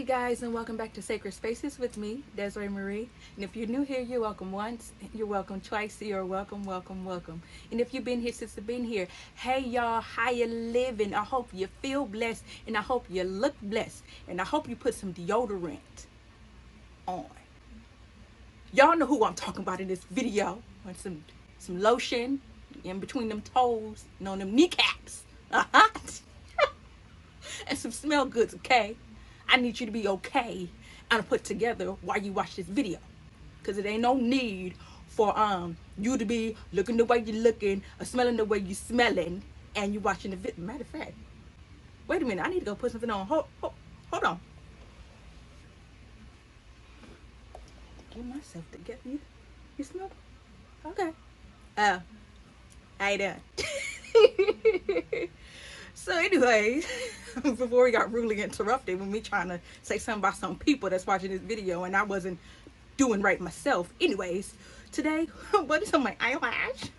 guys, and welcome back to Sacred Spaces with me, Desiree Marie. And if you're new here, you're welcome once, you're welcome twice, you're welcome, welcome, welcome. And if you've been here since you've been here, hey y'all, how you living? I hope you feel blessed, and I hope you look blessed, and I hope you put some deodorant on. Y'all know who I'm talking about in this video. Want some lotion in between them toes and on them kneecaps. Uh-huh. And some smell goods, okay? I need you to be okay and put together while you watch this video. Cause it ain't no need for you to be looking the way you're looking or smelling the way you're smelling and you watching the video. Matter of fact, wait a minute, I need to go put something on. Hold on. Get myself together. You smell? Okay. How you doing? So anyways, before we got rudely interrupted with me trying to say something about some people that's watching this video and I wasn't doing right myself. Anyways, today, what is on my eyelash?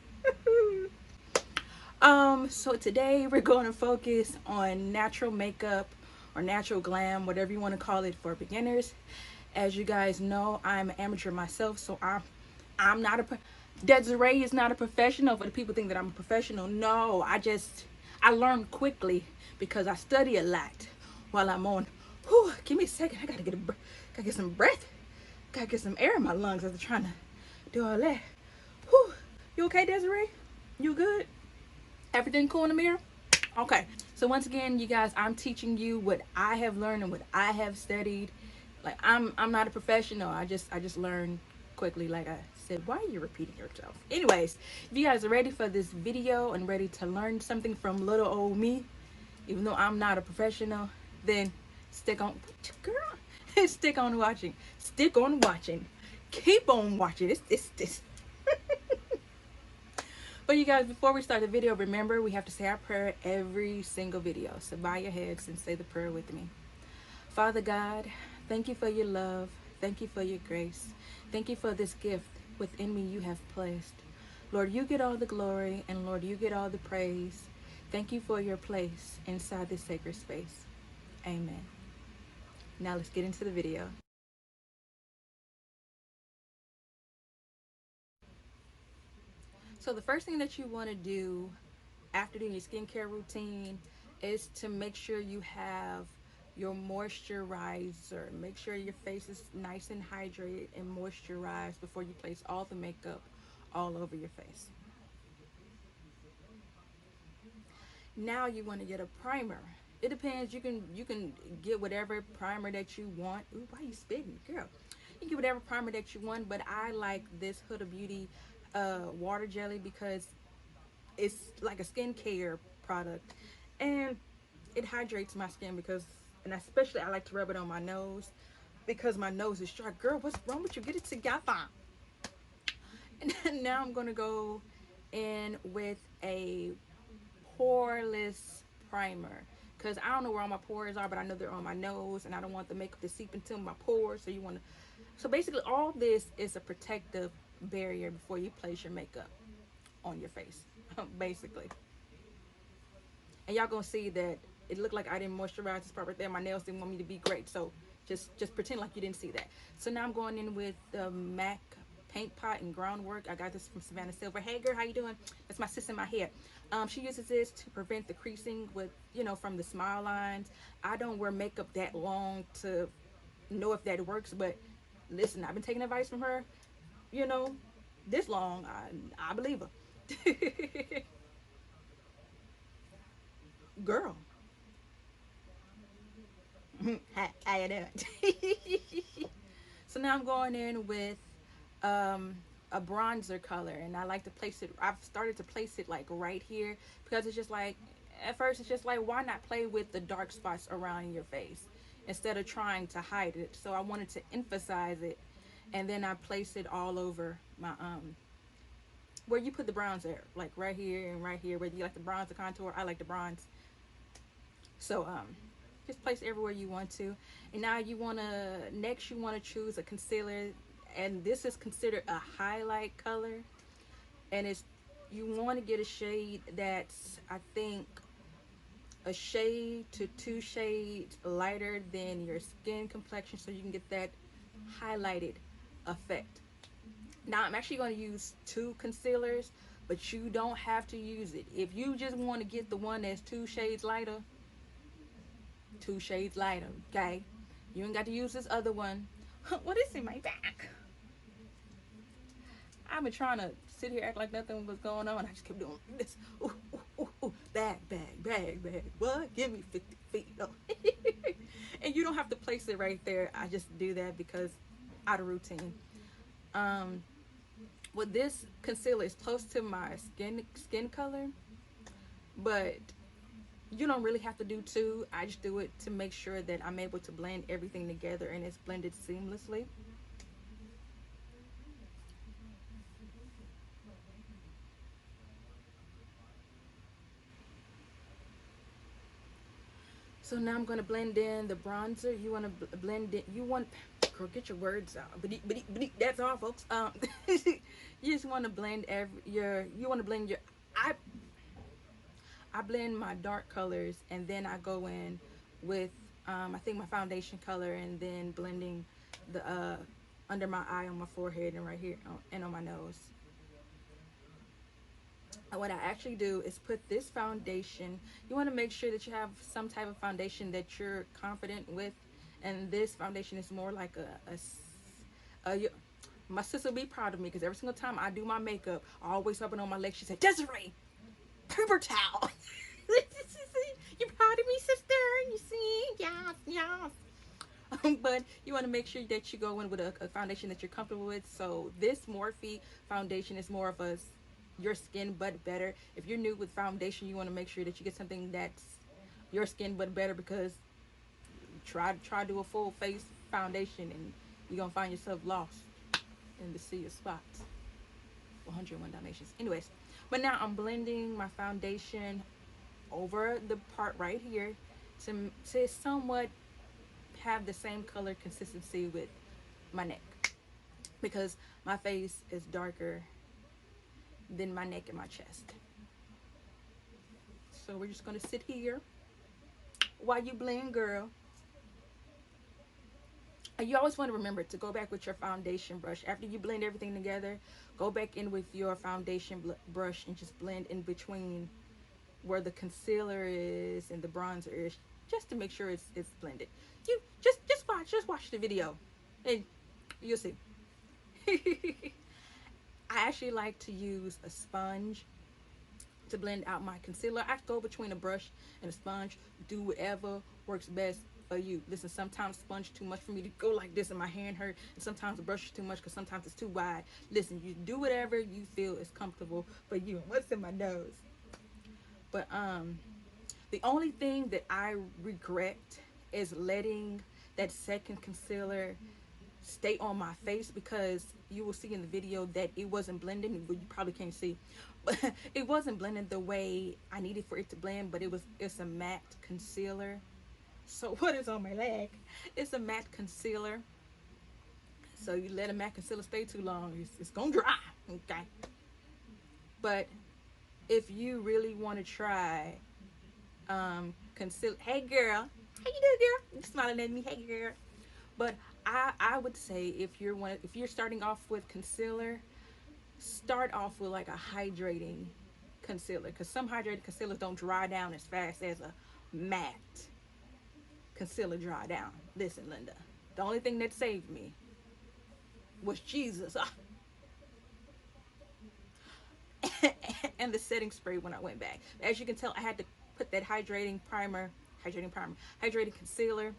So today we're going to focus on natural makeup or natural glam, whatever you want to call it, for beginners. As you guys know, I'm an amateur myself, so I'm not Desiree is not a professional. For the people think that I'm a professional, no, I learn quickly because I study a lot while I'm on. Whew, give me a second. I gotta get some breath. Gotta get some air in my lungs after trying to do all that. Whew. You okay, Desiree? You good? Everything cool in the mirror? Okay. So once again, you guys, I'm teaching you what I have learned and what I have studied. Like I'm not a professional. I just learn quickly, like I said. Why are you repeating yourself? Anyways, if you guys are ready for this video and ready to learn something from little old me, even though I'm not a professional, then stick on, girl. Stick on watching. Stick on watching. Keep on watching. This. But you guys, before we start the video, remember we have to say our prayer every single video. So bow your heads and say the prayer with me. Father God, thank you for your love. Thank you for your grace. Thank you for this gift within me you have placed. Lord, you get all the glory, and Lord, you get all the praise. Thank you for your place inside this sacred space. Amen. Now let's get into the video. So the first thing that you want to do after doing your skincare routine is to make sure you have your moisturizer. Make sure your face is nice and hydrated and moisturized before you place all the makeup all over your face. Now you want to get a primer. It depends. You can get whatever primer that you want. Ooh, why are you spitting, girl? You can get whatever primer that you want, but I like this Huda Beauty water jelly because it's like a skincare product and it hydrates my skin and especially I like to rub it on my nose because my nose is dry. Girl, what's wrong with you? Get it together. And now I'm gonna go in with a poreless primer because I don't know where all my pores are, but I know they're on my nose and I don't want the makeup to seep into my pores. So basically all this is a protective barrier before you place your makeup on your face. Basically, and y'all gonna see that it looked like I didn't moisturize this part right there. My nails didn't want me to be great, so just pretend like you didn't see that. So now I'm going in with the MAC paint pot and Groundwork. I got this from Savannah Silver. Hey girl, how you doing? That's my sis in my hair. She uses this to prevent the creasing with, from the smile lines. I don't wear makeup that long to know if that works, but listen, I've been taking advice from her, this long. I believe her. Girl. How you doing? So now I'm going in with a bronzer color, and I like to place it. I've started to place it like right here because it's just like, at first it's just like, why not play with the dark spots around your face instead of trying to hide it? So I wanted to emphasize it, and then I place it all over my where you put the bronzer, like right here and right here. Whether you like the bronze, the contour, I like the bronze. So just place everywhere you want to. And now you want to choose a concealer, and this is considered a highlight color, and you want to get a shade that's, I think, a shade to 2 shades lighter than your skin complexion, so you can get that highlighted effect. Now I'm actually going to use 2 concealers, but you don't have to use it. If you just want to get the one that's 2 shades lighter, 2 shades lighter, okay? You ain't got to use this other one. What is in my back? I've been trying to sit here, act like nothing was going on. I just kept doing this. Ooh, ooh, ooh, ooh. Bag. What? Give me 50 feet. Oh. And you don't have to place it right there. I just do that because out of routine. With this concealer, it's close to my skin color, but you don't really have to do 2. I just do it to make sure that I'm able to blend everything together and it's blended seamlessly. So now I'm going to blend in the bronzer. You want to blend it. Girl, get your words out. But that's all, folks. You just want to blend I blend my dark colors, and then I go in with, I think my foundation color, and then blending the, under my eye, on my forehead, and right here, and on my nose. And what I actually do is put this foundation. You want to make sure that you have some type of foundation that you're confident with. And this foundation is more like my sister will be proud of me, because every single time I do my makeup, I always up and on my leg, she said, Desiree, paper towel. You proud of me, sister? You see? Yes. But you want to make sure that you go in with a foundation that you're comfortable with. So this Morphe foundation is more of your skin but better. If you're new with foundation, you want to make sure that you get something that's your skin but better, because try to do a full face foundation and you're gonna find yourself lost in the sea of spots. 101 Dalmatians. Anyways, but now I'm blending my foundation over the part right here to somewhat have the same color consistency with my neck, because my face is darker than my neck and my chest. So we're just gonna sit here while you blend, girl. And you always want to remember to go back with your foundation brush after you blend everything together. Go back in with your foundation brush and just blend in between where the concealer is and the bronzer is, just to make sure it's blended. You just watch the video and you'll see. I actually like to use a sponge to blend out my concealer. I go between a brush and a sponge. Do whatever works best for you. Listen, sometimes sponge too much for me to go like this and my hand hurt, and sometimes the brush is too much because sometimes it's too wide. Listen, you do whatever you feel is comfortable for you. What's in my nose? But the only thing that I regret is letting that second concealer stay on my face, because you will see in the video that it wasn't blending. Well, you probably can't see, but it wasn't blending the way I needed for it to blend. But it's a matte concealer. So what is on my leg? It's a matte concealer. So you let a matte concealer stay too long, it's gonna dry. Okay. But if you really want to try concealer, hey girl, how you doing, girl? You're smiling at me, hey girl. But I would say if you're starting off with concealer, start off with like a hydrating concealer, because some hydrating concealers don't dry down as fast as a matte concealer dry down. Listen, Linda, the only thing that saved me was Jesus. And the setting spray when I went back. As you can tell, I had to put that hydrating concealer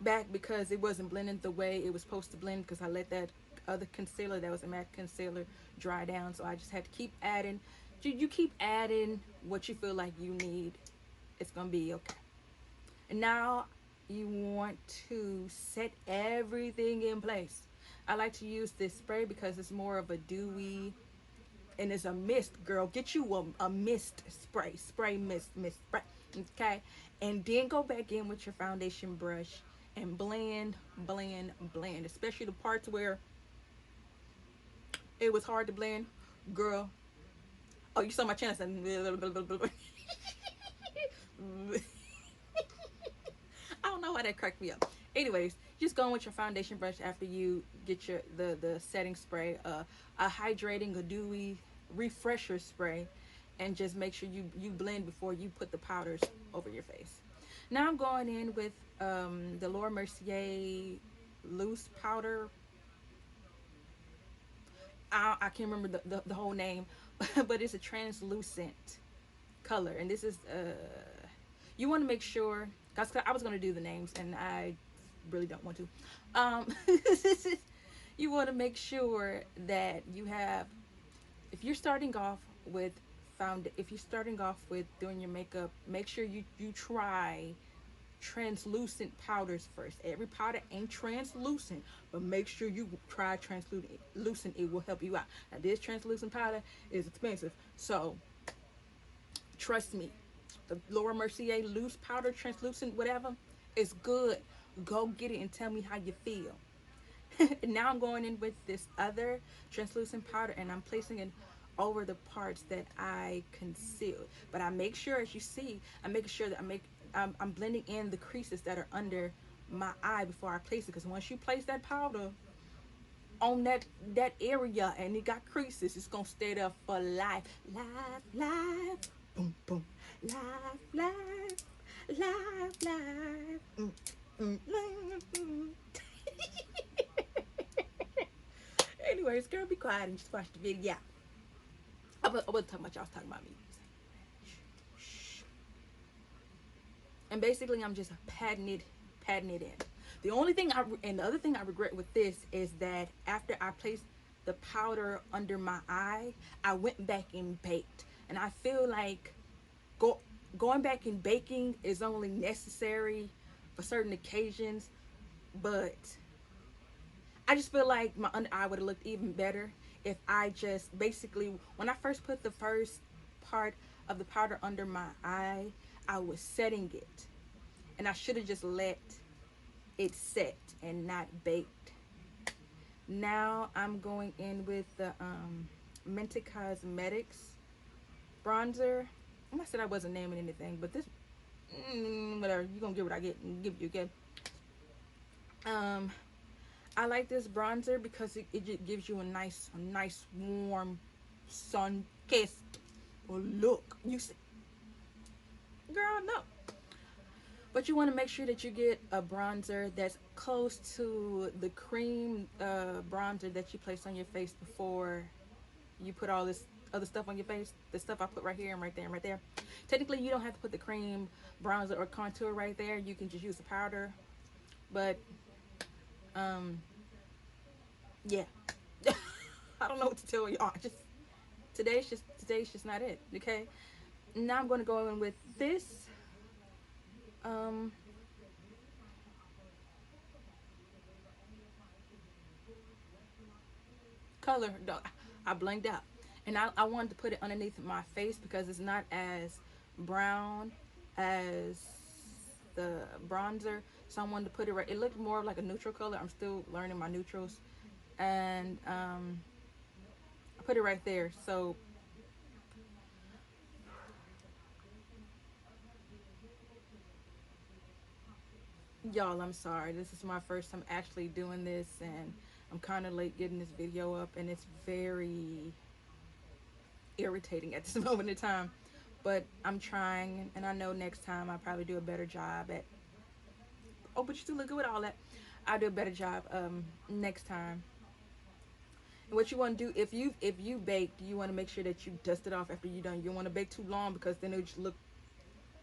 back because it wasn't blending the way it was supposed to blend, because I let that other concealer that was a matte concealer dry down. So I just had to keep adding. You keep adding what you feel like you need. It's gonna be okay. And now you want to set everything in place. I like to use this spray because it's more of a dewy, and it's a mist, girl. Get you a mist spray. Mist spray. Okay? And then go back in with your foundation brush and blend. Especially the parts where it was hard to blend. Girl. Oh, you saw my chin. I said, I don't know why that cracked me up. Anyways, just go in with your foundation brush after you get your the setting spray, a hydrating, a dewy refresher spray, and just make sure you blend before you put the powders over your face. Now I'm going in with the Laura Mercier loose powder. I can't remember the whole name, but it's a translucent color, and this is you want to make sure, cause I was gonna do the names and I really don't want to. You want to make sure that you have, if you're starting off with if you're starting off with doing your makeup, make sure you try translucent powders first. Every powder ain't translucent, but make sure you try translucent. It will help you out. Now this translucent powder is expensive, so trust me, the Laura Mercier loose powder, translucent, whatever, is good. Go get it and tell me how you feel. Now I'm going in with this other translucent powder, and I'm placing it over the parts that I concealed. But I make sure, as you see, I make sure that I'm blending in the creases that are under my eye before I place it. Because once you place that powder on that area and it got creases, it's gonna stay there for life. Life, boom, boom. Life, Anyways, girl, be quiet and just watch the video. I wasn't talking about y'all, I was talking about me. Shh. And basically, I'm just patting it in. The only thing and the other thing I regret with this is that after I placed the powder under my eye, I went back and baked, and I feel like going back and baking is only necessary for certain occasions, but I just feel like my under eye would have looked even better if I just basically, when I first put the first part of the powder under my eye, I was setting it, and I should have just let it set and not baked. Now I'm going in with the Mented Cosmetics bronzer. I said I wasn't naming anything, but this, whatever, you're gonna get what I get and give you again. I like this bronzer because it just gives you a nice warm sun-kissed look. You see, girl, no. But you want to make sure that you get a bronzer that's close to the cream bronzer that you place on your face before you put all this other stuff on your face. The stuff I put right here and right there and right there. Technically, you don't have to put the cream bronzer or contour right there. You can just use the powder. But yeah. I don't know what to tell y'all. Today's just not it. Okay. Now I'm going to go in with this color. I blanked out, and I wanted to put it underneath my face because it's not as brown as the bronzer, so I wanted to put it right. It looked more like a neutral color. I'm still learning my neutrals, and I put it right there. So y'all, I'm sorry, this is my first time actually doing this, and I'm kind of late getting this video up, and it's very irritating at this moment in time, but I'm trying, and I know next time I'll probably do a better job at, oh, but you still look good with all that. I'll do a better job next time. And what you want to do, if you baked, you want to make sure that you dust it off after you're done. You don't want to bake too long because then it'll just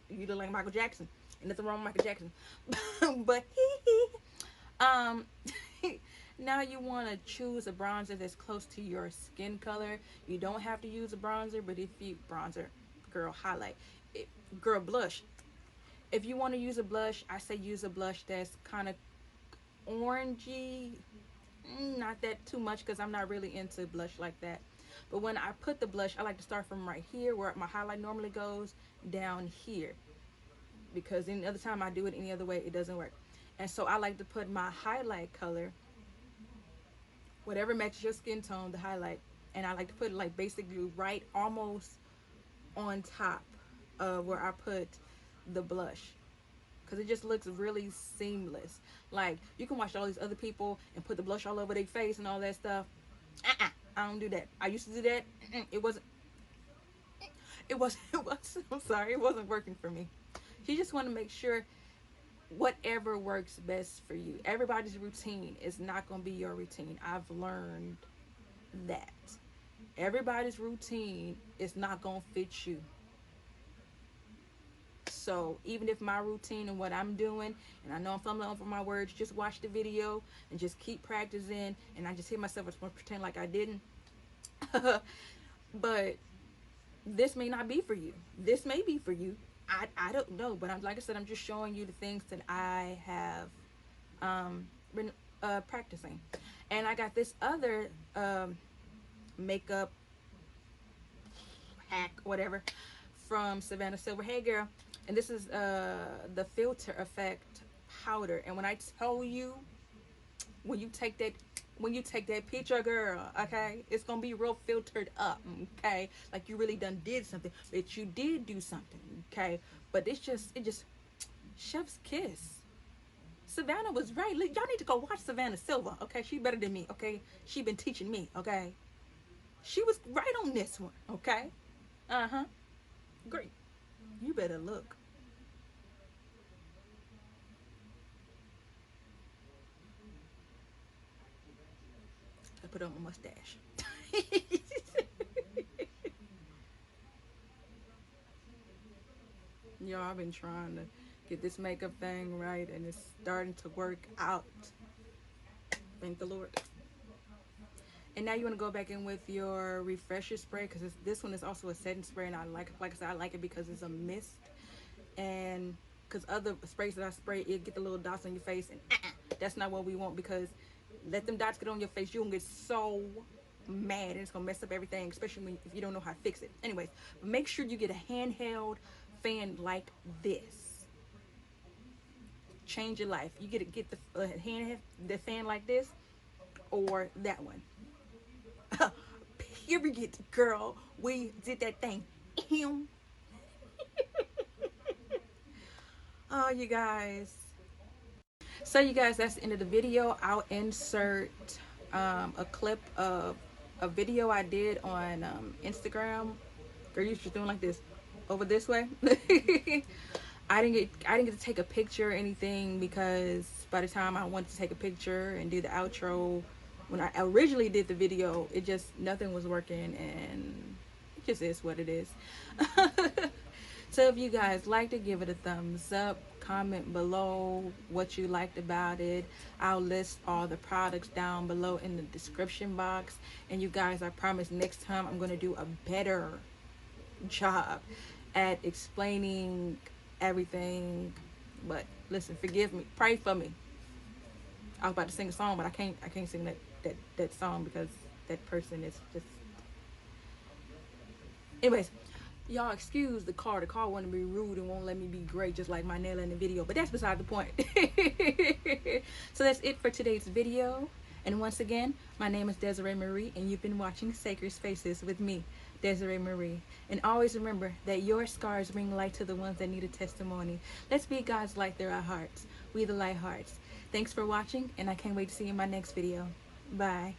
you look like Michael Jackson. And nothing wrong with Michael Jackson. But now you want to choose a bronzer that's close to your skin color. You don't have to use a bronzer, but if you girl, highlight it, girl, blush. If you want to use a blush, I say use a blush that's kind of orangey, not that too much because I'm not really into blush like that. But when I put the blush, I like to start from right here where my highlight normally goes down here, because any other time I do it any other way, it doesn't work. And so I like to put my highlight color, whatever matches your skin tone, the highlight, and I like to put it like basically right almost on top of where I put the blush, because it just looks really seamless. Like, you can watch all these other people and put the blush all over their face and all that stuff. I don't do that. I used to do that. It wasn't I'm sorry, it wasn't working for me. You just want to make sure whatever works best for you. Everybody's routine is not going to be your routine. I've learned that everybody's routine is not going to fit you. So even if my routine and what I'm doing, and I know I'm fumbling over my words, just watch the video and just keep practicing. And I just hear myself, I just want to pretend like I didn't. But this may not be for you. This may be for you. I don't know. But like I said, I'm just showing you the things that I have been practicing. And I got this other makeup hack, whatever, from Savannah Silver. Hey girl. And this is the Filter Effect powder. And when I tell you, when you take that picture, girl, okay, it's gonna be real filtered up, okay, like you really did something, but you did do something, okay, but it just chef's kiss. Savannah was right. Y'all need to go watch Savannah Silver, okay? She better than me, okay? She been teaching me, okay? She was right on this one, okay? Great. You better look. I put on my mustache. Y'all, I've been trying to get this makeup thing right, and it's starting to work out. Thank the Lord. And now you want to go back in with your refresher spray, because this one is also a setting spray, and I like I said, I like it because it's a mist. And because other sprays that I spray, it get the little dots on your face, and that's not what we want, because let them dots get on your face, you're gonna get so mad, and it's gonna mess up everything, especially if you don't know how to fix it. Anyways, make sure you get a handheld fan like this. Change your life. You get the fan like this, or that one. Period, girl. We did that thing. Oh, you guys. So you guys, that's the end of the video. I'll insert a clip of a video I did on Instagram. Girl, you just doing like this over this way. I didn't get to take a picture or anything, because by the time I wanted to take a picture and do the outro, when I originally did the video, it just, nothing was working, and it just is what it is. So if you guys liked it, give it a thumbs up. Comment below what you liked about it. I'll list all the products down below in the description box. And you guys, I promise next time I'm going to do a better job at explaining everything. But listen, forgive me, pray for me. I was about to sing a song, but I can't sing that song, because that person is just, anyways. Y'all excuse the car. The car want to be rude and won't let me be great, just like my nail in the video. But that's beside the point. So that's it for today's video. And once again, my name is Desiree Marie, and you've been watching Sacred Spaces with me, Desiree Marie. And always remember that your scars bring light to the ones that need a testimony. Let's be God's light through our hearts. We the light hearts. Thanks for watching, and I can't wait to see you in my next video. Bye.